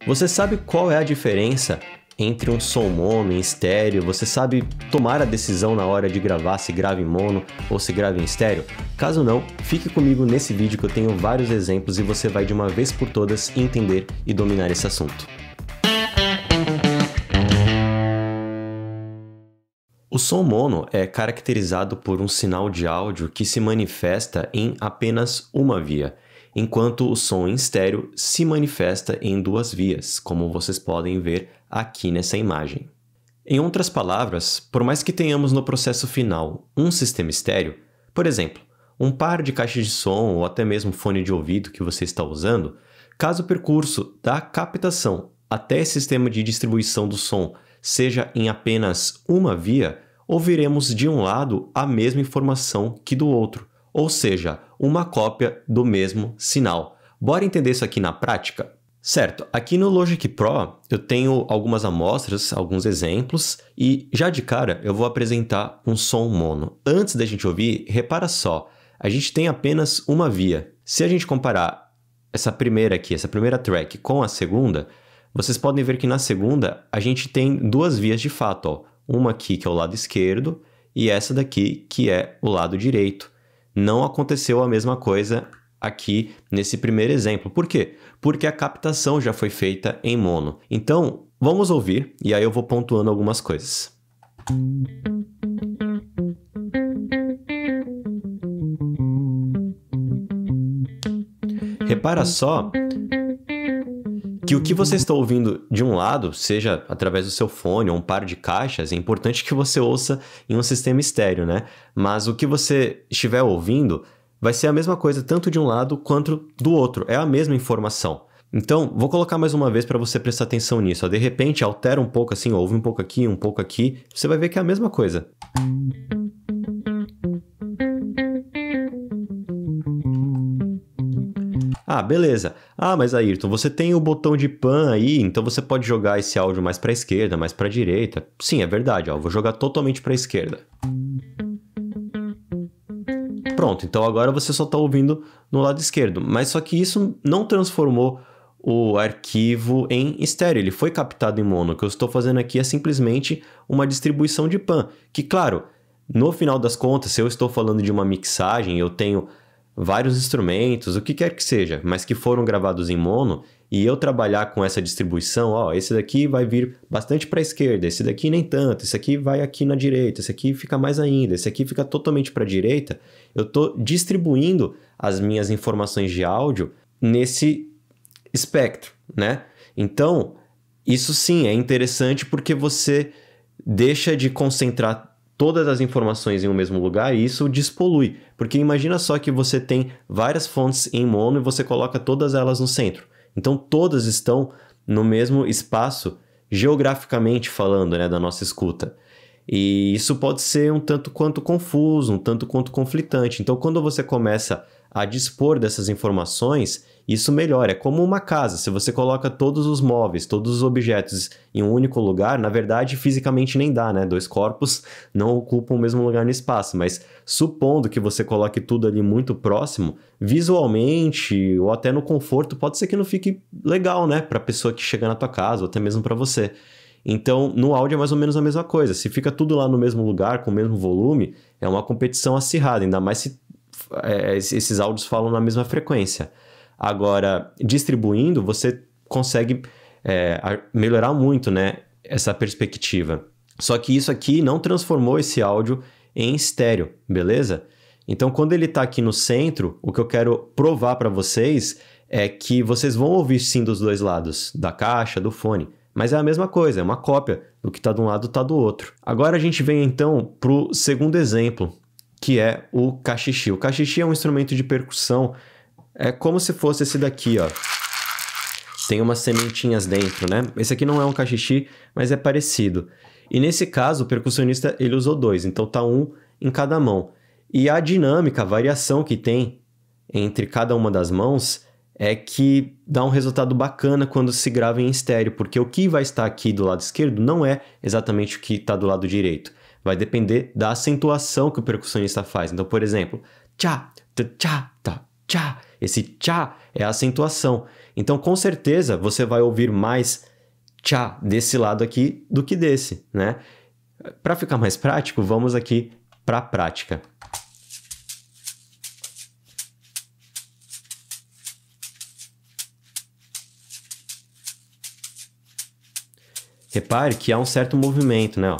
Você sabe qual é a diferença entre um som mono e estéreo? Você sabe tomar a decisão na hora de gravar se grava em mono ou se grava em estéreo? Caso não, fique comigo nesse vídeo que eu tenho vários exemplos e você vai de uma vez por todas entender e dominar esse assunto. O som mono é caracterizado por um sinal de áudio que se manifesta em apenas uma via, enquanto o som em estéreo se manifesta em duas vias, como vocês podem ver aqui nessa imagem. Em outras palavras, por mais que tenhamos no processo final um sistema estéreo, por exemplo, um par de caixas de som ou até mesmo fone de ouvido que você está usando, caso o percurso da captação até esse sistema de distribuição do som seja em apenas uma via, ouviremos de um lado a mesma informação que do outro, ou seja, uma cópia do mesmo sinal. Bora entender isso aqui na prática? Certo, aqui no Logic Pro eu tenho algumas amostras, alguns exemplos, e já de cara eu vou apresentar um som mono. Antes da gente ouvir, repara só, a gente tem apenas uma via. Se a gente comparar essa primeira aqui, essa primeira track com a segunda, vocês podem ver que na segunda a gente tem duas vias de fato, ó. Uma aqui que é o lado esquerdo e essa daqui que é o lado direito. Não aconteceu a mesma coisa aqui nesse primeiro exemplo. Por quê? Porque a captação já foi feita em mono. Então, vamos ouvir e aí eu vou pontuando algumas coisas. Repara só que o que você está ouvindo de um lado, seja através do seu fone ou um par de caixas, é importante que você ouça em um sistema estéreo, né? Mas o que você estiver ouvindo vai ser a mesma coisa tanto de um lado quanto do outro, é a mesma informação. Então, vou colocar mais uma vez para você prestar atenção nisso. Ó. De repente, altera um pouco assim, ouve um pouco aqui, você vai ver que é a mesma coisa. Ah, beleza. Ah, mas Ayrton, você tem o botão de pan aí, então você pode jogar esse áudio mais para a esquerda, mais para a direita. Sim, é verdade, ó, eu vou jogar totalmente para a esquerda. Pronto, então agora você só está ouvindo no lado esquerdo, mas só que isso não transformou o arquivo em estéreo, ele foi captado em mono. O que eu estou fazendo aqui é simplesmente uma distribuição de pan, que claro, no final das contas, se eu estou falando de uma mixagem, eu tenho vários instrumentos, o que quer que seja, mas que foram gravados em mono, e eu trabalhar com essa distribuição, ó, esse daqui vai vir bastante para a esquerda, esse daqui nem tanto, esse aqui vai aqui na direita, esse aqui fica mais ainda, esse aqui fica totalmente para a direita, eu estou distribuindo as minhas informações de áudio nesse espectro, né? Então, isso sim é interessante porque você deixa de concentrar todas as informações em um mesmo lugar e isso despolui. Porque imagina só que você tem várias fontes em mono e você coloca todas elas no centro. Então todas estão no mesmo espaço, geograficamente falando, né, da nossa escuta. E isso pode ser um tanto quanto confuso, um tanto quanto conflitante. Então quando você começa a dispor dessas informações, isso melhora. É como uma casa, se você coloca todos os móveis, todos os objetos em um único lugar, na verdade, fisicamente nem dá, né? Dois corpos não ocupam o mesmo lugar no espaço, mas supondo que você coloque tudo ali muito próximo, visualmente ou até no conforto, pode ser que não fique legal, né? Para a pessoa que chega na tua casa ou até mesmo para você. Então, no áudio é mais ou menos a mesma coisa. Se fica tudo lá no mesmo lugar, com o mesmo volume, é uma competição acirrada, ainda mais se esses áudios falam na mesma frequência. Agora, distribuindo, você consegue melhorar muito, né, essa perspectiva. Só que isso aqui não transformou esse áudio em estéreo, beleza? Então, quando ele está aqui no centro, o que eu quero provar para vocês é que vocês vão ouvir sim dos dois lados, da caixa, do fone. Mas é a mesma coisa, é uma cópia. Do que está de um lado, está do outro. Agora a gente vem então para o segundo exemplo, que é o cachixi. O cachixi é um instrumento de percussão, é como se fosse esse daqui, ó. Tem umas sementinhas dentro, né? Esse aqui não é um cachixi, mas é parecido. E nesse caso, o percussionista ele usou dois, então tá um em cada mão. E a dinâmica, a variação que tem entre cada uma das mãos é que dá um resultado bacana quando se grava em estéreo, porque o que vai estar aqui do lado esquerdo não é exatamente o que está do lado direito. Vai depender da acentuação que o percussionista faz. Então, por exemplo, tchá, tchá, tá, tchá. Esse tchá é a acentuação. Então, com certeza, você vai ouvir mais tchá desse lado aqui do que desse, né? Para ficar mais prático, vamos aqui para a prática. Repare que há um certo movimento, né?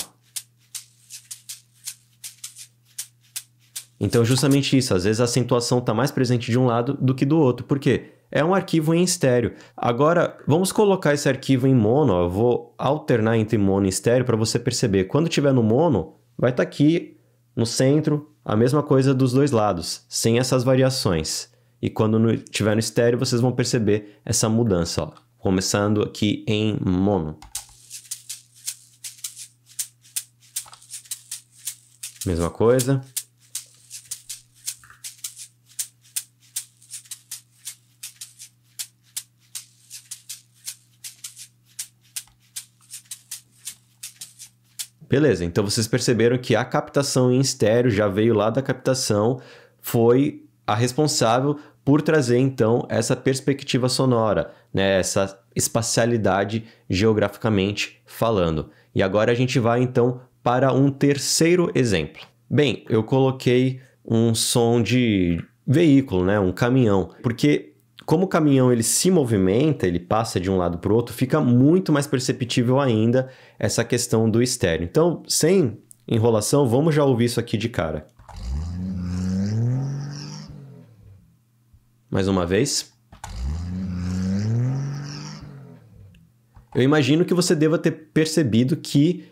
Então, justamente isso. Às vezes a acentuação está mais presente de um lado do que do outro. Por quê? É um arquivo em estéreo. Agora, vamos colocar esse arquivo em mono. Eu vou alternar entre mono e estéreo para você perceber. Quando estiver no mono, vai estar aqui no centro a mesma coisa dos dois lados, sem essas variações. E quando estiver no estéreo, vocês vão perceber essa mudança. Ó. Começando aqui em mono. Mesma coisa. Beleza, então vocês perceberam que a captação em estéreo já veio lá da captação, foi a responsável por trazer então essa perspectiva sonora, né? Essa espacialidade geograficamente falando. E agora a gente vai então para um terceiro exemplo. Bem, eu coloquei um som de veículo, né? Um caminhão, porque como o caminhão ele se movimenta, ele passa de um lado para o outro, fica muito mais perceptível ainda essa questão do estéreo. Então, sem enrolação, vamos já ouvir isso aqui de cara. Mais uma vez. Eu imagino que você deva ter percebido que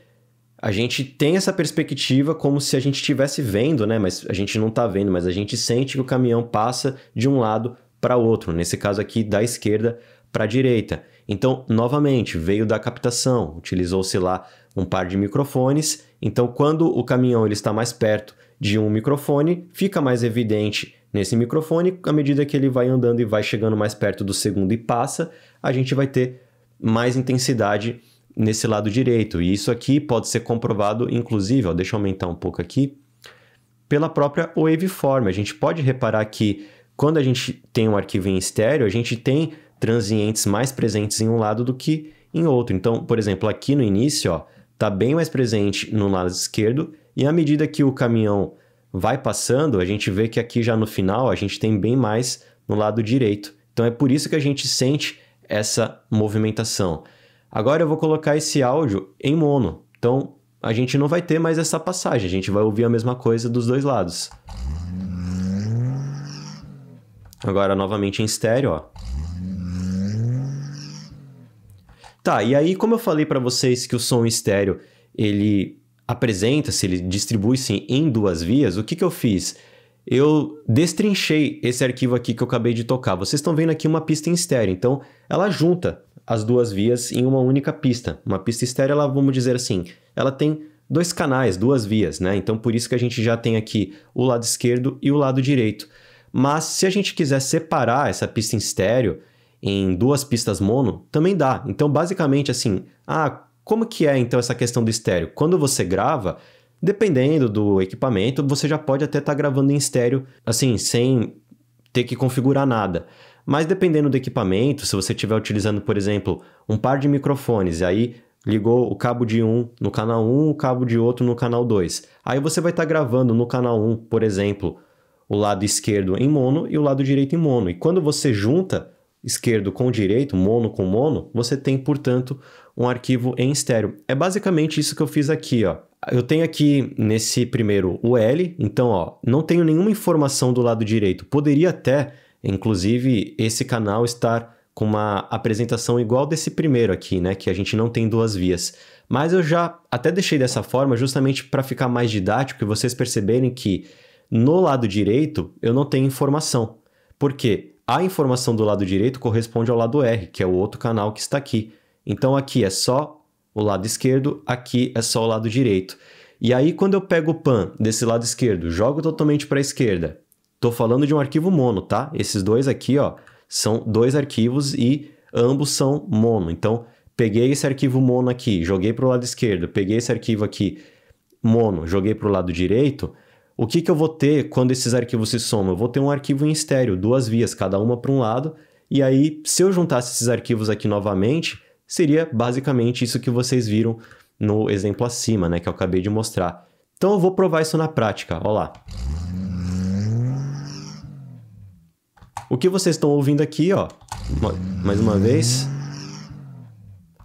a gente tem essa perspectiva como se a gente estivesse vendo, né? Mas a gente não está vendo, mas a gente sente que o caminhão passa de um lado para outro, nesse caso aqui da esquerda para a direita. Então, novamente, veio da captação, utilizou-se lá um par de microfones, então quando o caminhão ele está mais perto de um microfone, fica mais evidente nesse microfone, à medida que ele vai andando e vai chegando mais perto do segundo e passa, a gente vai ter mais intensidade nesse lado direito, e isso aqui pode ser comprovado, inclusive, ó, deixa eu aumentar um pouco aqui, pela própria waveform. A gente pode reparar que quando a gente tem um arquivo em estéreo, a gente tem transientes mais presentes em um lado do que em outro. Então, por exemplo, aqui no início, está bem mais presente no lado esquerdo, e à medida que o caminhão vai passando, a gente vê que aqui já no final a gente tem bem mais no lado direito. Então é por isso que a gente sente essa movimentação. Agora eu vou colocar esse áudio em mono. Então a gente não vai ter mais essa passagem, a gente vai ouvir a mesma coisa dos dois lados. Agora, novamente em estéreo, ó. Tá, e aí, como eu falei para vocês que o som estéreo, ele apresenta-se, ele distribui-se em duas vias, o que que eu fiz? Eu destrinchei esse arquivo aqui que eu acabei de tocar. Vocês estão vendo aqui uma pista em estéreo, então ela junta as duas vias em uma única pista. Uma pista estéreo, ela, vamos dizer assim, ela tem dois canais, duas vias, né? Então, por isso que a gente já tem aqui o lado esquerdo e o lado direito. Mas se a gente quiser separar essa pista em estéreo em duas pistas mono, também dá. Então, basicamente assim, como que é então essa questão do estéreo? Quando você grava, dependendo do equipamento, você já pode até estar gravando em estéreo, assim, sem ter que configurar nada. Mas dependendo do equipamento, se você estiver utilizando, por exemplo, um par de microfones, e aí ligou o cabo de um no canal 1, o cabo de outro no canal 2. Aí você vai estar gravando no canal 1, por exemplo, o lado esquerdo em mono e o lado direito em mono. E quando você junta esquerdo com direito, mono com mono, você tem, portanto, um arquivo em estéreo. É basicamente isso que eu fiz aqui, ó. Eu tenho aqui nesse primeiro o L, então, ó, não tenho nenhuma informação do lado direito. Poderia até, inclusive, esse canal estar com uma apresentação igual desse primeiro aqui, né, que a gente não tem duas vias. Mas eu já até deixei dessa forma justamente para ficar mais didático e vocês perceberem que no lado direito, eu não tenho informação. Por quê? A informação do lado direito corresponde ao lado R, que é o outro canal que está aqui. Então, aqui é só o lado esquerdo, aqui é só o lado direito. E aí, quando eu pego o pan desse lado esquerdo, jogo totalmente para a esquerda, estou falando de um arquivo mono, tá? Esses dois aqui, ó, são dois arquivos e ambos são mono. Então, peguei esse arquivo mono aqui, joguei para o lado esquerdo, peguei esse arquivo aqui mono, joguei para o lado direito. o que eu vou ter quando esses arquivos se somam? Eu vou ter um arquivo em estéreo, 2 vias, cada uma para um lado, e aí, se eu juntasse esses arquivos aqui novamente, seria basicamente isso que vocês viram no exemplo acima, né, que eu acabei de mostrar. Então eu vou provar isso na prática, olha lá. O que vocês estão ouvindo aqui, ó, mais uma vez,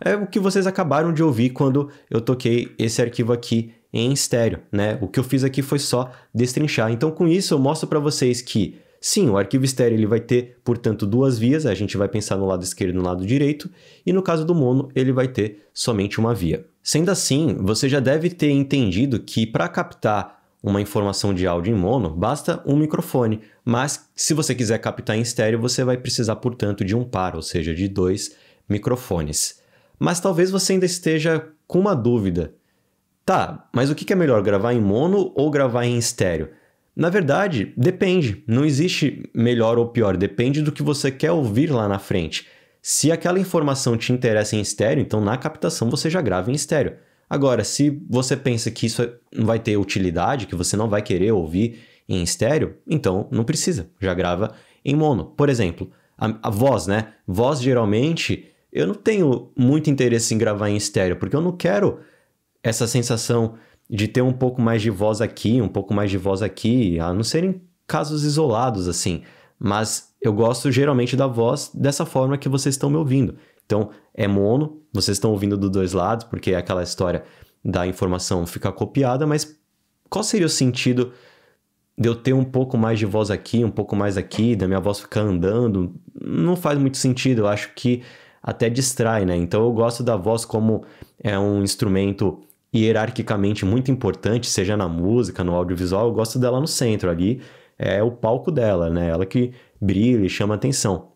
é o que vocês acabaram de ouvir quando eu toquei esse arquivo aqui em estéreo, né? O que eu fiz aqui foi só destrinchar. Então, com isso, eu mostro para vocês que, sim, o arquivo estéreo ele vai ter, portanto, 2 vias, a gente vai pensar no lado esquerdo e no lado direito, e no caso do mono, ele vai ter somente uma via. Sendo assim, você já deve ter entendido que para captar uma informação de áudio em mono, basta um microfone, mas se você quiser captar em estéreo, você vai precisar, portanto, de um par, ou seja, de 2 microfones. Mas talvez você ainda esteja com uma dúvida. Tá, mas o que é melhor, gravar em mono ou gravar em estéreo? Na verdade, depende. Não existe melhor ou pior, depende do que você quer ouvir lá na frente. Se aquela informação te interessa em estéreo, então na captação você já grava em estéreo. Agora, se você pensa que isso não vai ter utilidade, que você não vai querer ouvir em estéreo, então não precisa, já grava em mono. Por exemplo, a voz, né? Voz, geralmente, eu não tenho muito interesse em gravar em estéreo, porque eu não quero essa sensação de ter um pouco mais de voz aqui, um pouco mais de voz aqui, a não serem casos isolados, assim. Mas eu gosto geralmente da voz dessa forma que vocês estão me ouvindo. Então, é mono, vocês estão ouvindo dos 2 lados, porque é aquela história da informação ficar copiada, mas qual seria o sentido de eu ter um pouco mais de voz aqui, um pouco mais aqui, da minha voz ficar andando? Não faz muito sentido, eu acho que até distrai, né? Então, eu gosto da voz como é um instrumento hierarquicamente muito importante, seja na música, no audiovisual, eu gosto dela no centro, ali é o palco dela, né? Ela que brilha e chama atenção.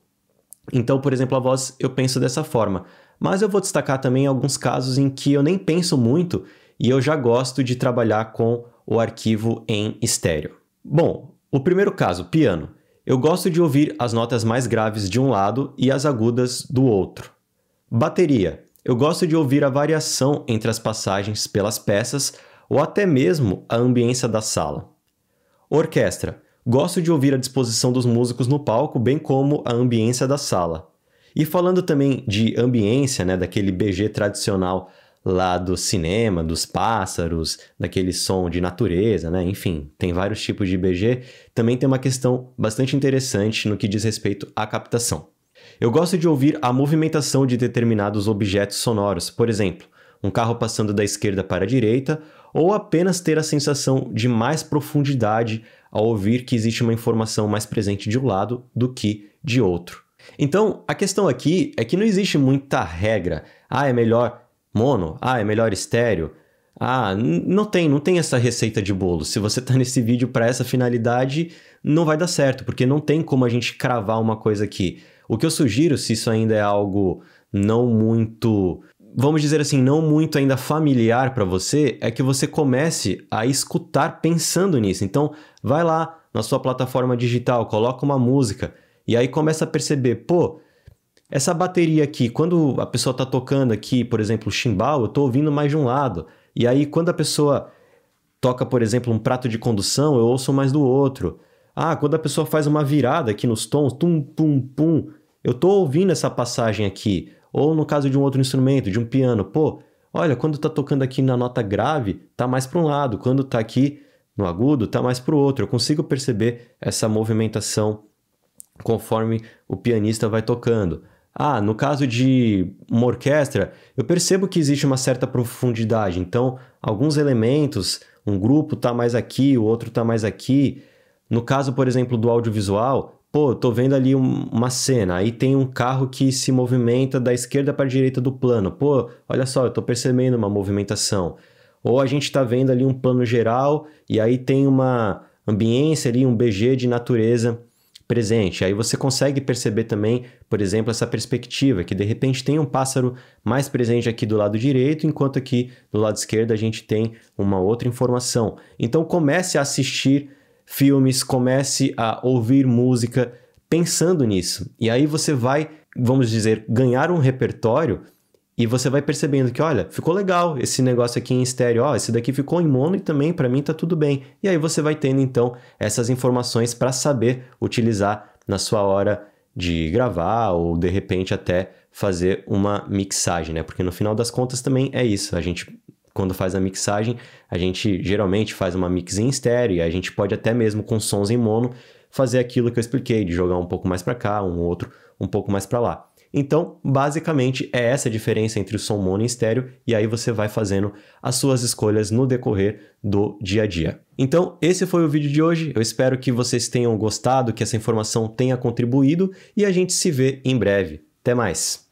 Então, por exemplo, a voz eu penso dessa forma, mas eu vou destacar também alguns casos em que eu nem penso muito e eu já gosto de trabalhar com o arquivo em estéreo. Bom, o primeiro caso, piano. Eu gosto de ouvir as notas mais graves de um lado e as agudas do outro. Bateria. Eu gosto de ouvir a variação entre as passagens pelas peças ou até mesmo a ambiência da sala. Orquestra. Gosto de ouvir a disposição dos músicos no palco, bem como a ambiência da sala. E falando também de ambiência, né, daquele BG tradicional lá do cinema, dos pássaros, daquele som de natureza, né? Enfim, tem vários tipos de BG. Também tem uma questão bastante interessante no que diz respeito à captação. Eu gosto de ouvir a movimentação de determinados objetos sonoros, por exemplo, um carro passando da esquerda para a direita, ou apenas ter a sensação de mais profundidade ao ouvir que existe uma informação mais presente de um lado do que de outro. Então, a questão aqui é que não existe muita regra. Ah, é melhor mono? Ah, é melhor estéreo? Ah, não tem essa receita de bolo. Se você está nesse vídeo para essa finalidade, não vai dar certo, porque não tem como a gente cravar uma coisa aqui. O que eu sugiro, se isso ainda é algo não muito, vamos dizer assim, não muito ainda familiar para você, é que você comece a escutar pensando nisso. Então, vai lá na sua plataforma digital, coloca uma música e aí começa a perceber, pô, essa bateria aqui, quando a pessoa está tocando aqui, por exemplo, o chimbal, eu estou ouvindo mais de um lado. E aí, quando a pessoa toca, por exemplo, um prato de condução, eu ouço mais do outro. Ah, quando a pessoa faz uma virada aqui nos tons, tum, pum, pum, eu estou ouvindo essa passagem aqui. Ou no caso de um outro instrumento, de um piano, pô, olha, quando está tocando aqui na nota grave, tá mais para um lado. Quando está aqui no agudo, tá mais para o outro. Eu consigo perceber essa movimentação conforme o pianista vai tocando. Ah, no caso de uma orquestra, eu percebo que existe uma certa profundidade. Então, alguns elementos, um grupo está mais aqui, o outro está mais aqui. No caso, por exemplo, do audiovisual, pô, eu tô vendo ali uma cena, aí tem um carro que se movimenta da esquerda para a direita do plano. Pô, olha só, eu tô percebendo uma movimentação. Ou a gente está vendo ali um plano geral e aí tem uma ambiência ali, um BG de natureza presente. Aí você consegue perceber também, por exemplo, essa perspectiva, que de repente tem um pássaro mais presente aqui do lado direito, enquanto aqui do lado esquerdo a gente tem uma outra informação. Então comece a assistir filmes, comece a ouvir música pensando nisso. E aí você vai, vamos dizer, ganhar um repertório E você vai percebendo que, olha, ficou legal esse negócio aqui em estéreo, ó, esse daqui ficou em mono e também para mim tá tudo bem. E aí você vai tendo então essas informações para saber utilizar na sua hora de gravar ou de repente até fazer uma mixagem, né? Porque no final das contas também é isso, a gente quando faz a mixagem, a gente geralmente faz uma mix em estéreo e a gente pode até mesmo com sons em mono fazer aquilo que eu expliquei, de jogar um pouco mais para cá, um outro um pouco mais para lá. Então, basicamente, é essa a diferença entre o som mono e estéreo, e aí você vai fazendo as suas escolhas no decorrer do dia a dia. Então, esse foi o vídeo de hoje, eu espero que vocês tenham gostado, que essa informação tenha contribuído, e a gente se vê em breve. Até mais!